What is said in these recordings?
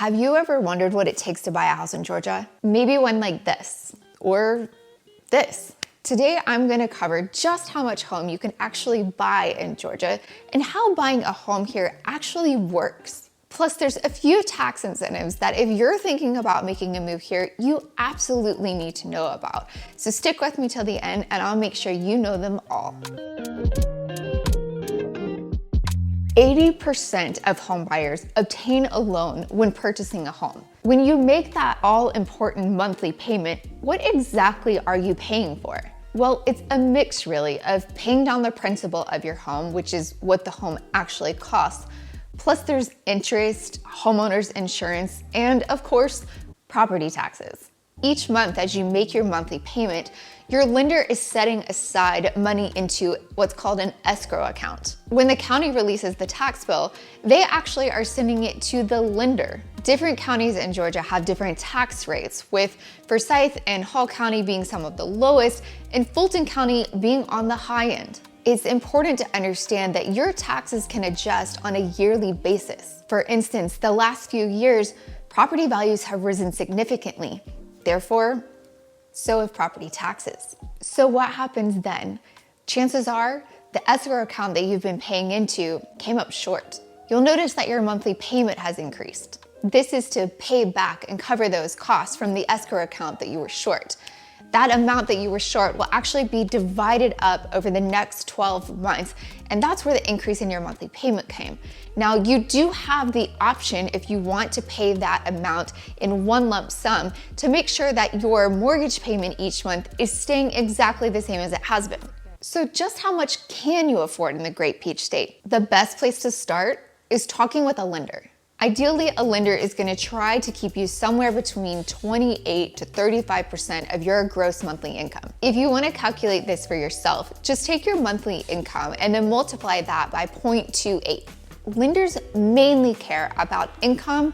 Have you ever wondered what it takes to buy a house in Georgia? Maybe one like this, or this. Today, I'm gonna cover just how much home you can actually buy in Georgia and how buying a home here actually works. Plus, there's a few tax incentives that if you're thinking about making a move here, you absolutely need to know about. So stick with me till the end and I'll make sure you know them all. 80% of home buyers obtain a loan when purchasing a home. When you make that all-important monthly payment, what exactly are you paying for? Well, it's a mix really of paying down the principal of your home, which is what the home actually costs, plus there's interest, homeowner's insurance, and of course, property taxes. Each month as you make your monthly payment, your lender is setting aside money into what's called an escrow account. When the county releases the tax bill, they actually are sending it to the lender. Different counties in Georgia have different tax rates, with Forsyth and Hall County being some of the lowest and Fulton County being on the high end. It's important to understand that your taxes can adjust on a yearly basis. For instance, the last few years, property values have risen significantly. Therefore, so have property taxes. So what happens then? Chances are the escrow account that you've been paying into came up short. You'll notice that your monthly payment has increased. This is to pay back and cover those costs from the escrow account that you were short. That amount that you were short will actually be divided up over the next 12 months, and that's where the increase in your monthly payment came. Now, you do have the option, if you want to pay that amount in one lump sum, to make sure that your mortgage payment each month is staying exactly the same as it has been. So just how much can you afford in the Great Peach State? The best place to start is talking with a lender. Ideally, a lender is going to try to keep you somewhere between 28 to 35% of your gross monthly income. If you want to calculate this for yourself, just take your monthly income and then multiply that by 0.28. Lenders mainly care about income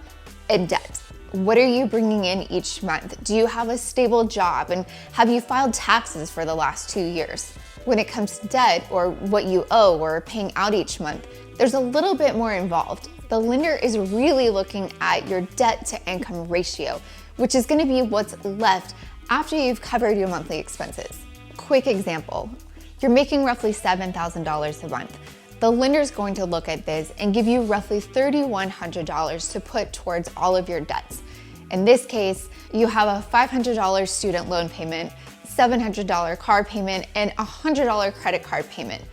and debt. What are you bringing in each month? Do you have a stable job? And have you filed taxes for the last 2 years? When it comes to debt, or what you owe or paying out each month, there's a little bit more involved. The lender is really looking at your debt to income ratio, which is going to be what's left after you've covered your monthly expenses. Quick example, you're making roughly $7,000 a month. The lender is going to look at this and give you roughly $3,100 to put towards all of your debts. In this case, you have a $500 student loan payment, $700 car payment, and $100 credit card payment.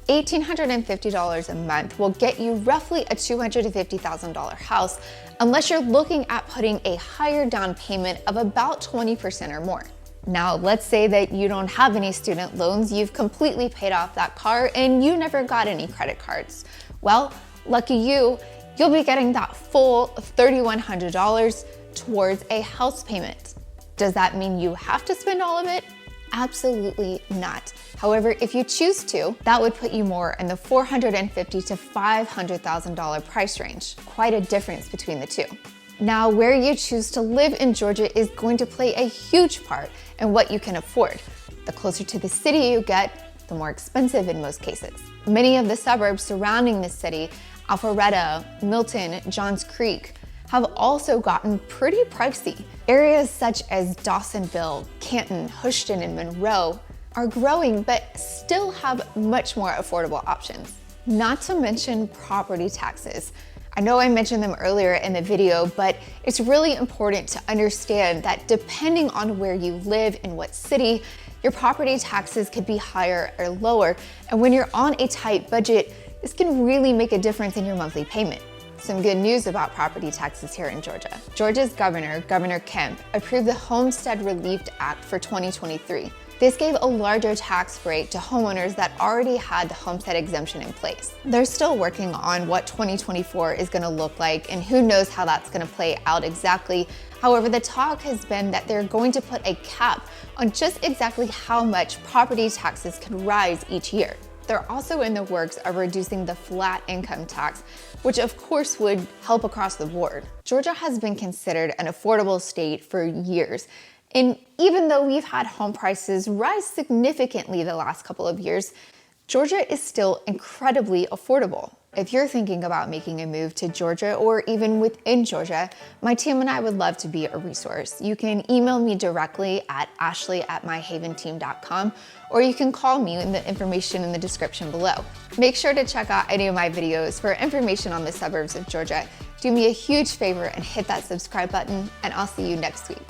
$1,850 a month will get you roughly a $250,000 house unless you're looking at putting a higher down payment of about 20% or more. Now, let's say that you don't have any student loans, you've completely paid off that car, and you never got any credit cards. Well, lucky you, you'll be getting that full $3,100 towards a house payment. Does that mean you have to spend all of it? Absolutely not. However, if you choose to, that would put you more in the $450,000 to $500,000 price range. Quite a difference between the two. Now, where you choose to live in Georgia is going to play a huge part in what you can afford. The closer to the city you get, the more expensive in most cases. Many of the suburbs surrounding the city, Alpharetta, Milton, Johns Creek, have also gotten pretty pricey. Areas such as Dawsonville, Canton, Houston, and Monroe are growing but still have much more affordable options. Not to mention property taxes. I know I mentioned them earlier in the video, but it's really important to understand that depending on where you live in what city, your property taxes could be higher or lower. And when you're on a tight budget, this can really make a difference in your monthly payment. Some good news about property taxes here in Georgia. Georgia's Governor Kemp, approved the Homestead Relief Act for 2023. This gave a larger tax break to homeowners that already had the homestead exemption in place. They're still working on what 2024 is going to look like, and who knows how that's going to play out exactly. However, the talk has been that they're going to put a cap on just exactly how much property taxes can rise each year. They're also in the works of reducing the flat income tax, which of course would help across the board. Georgia has been considered an affordable state for years. And even though we've had home prices rise significantly the last couple of years, Georgia is still incredibly affordable. If you're thinking about making a move to Georgia or even within Georgia, my team and I would love to be a resource. You can email me directly at ashley@myhaventeam.com, or you can call me in the information in the description below. Make sure to check out any of my videos for information on the suburbs of Georgia. Do me a huge favor and hit that subscribe button, and I'll see you next week.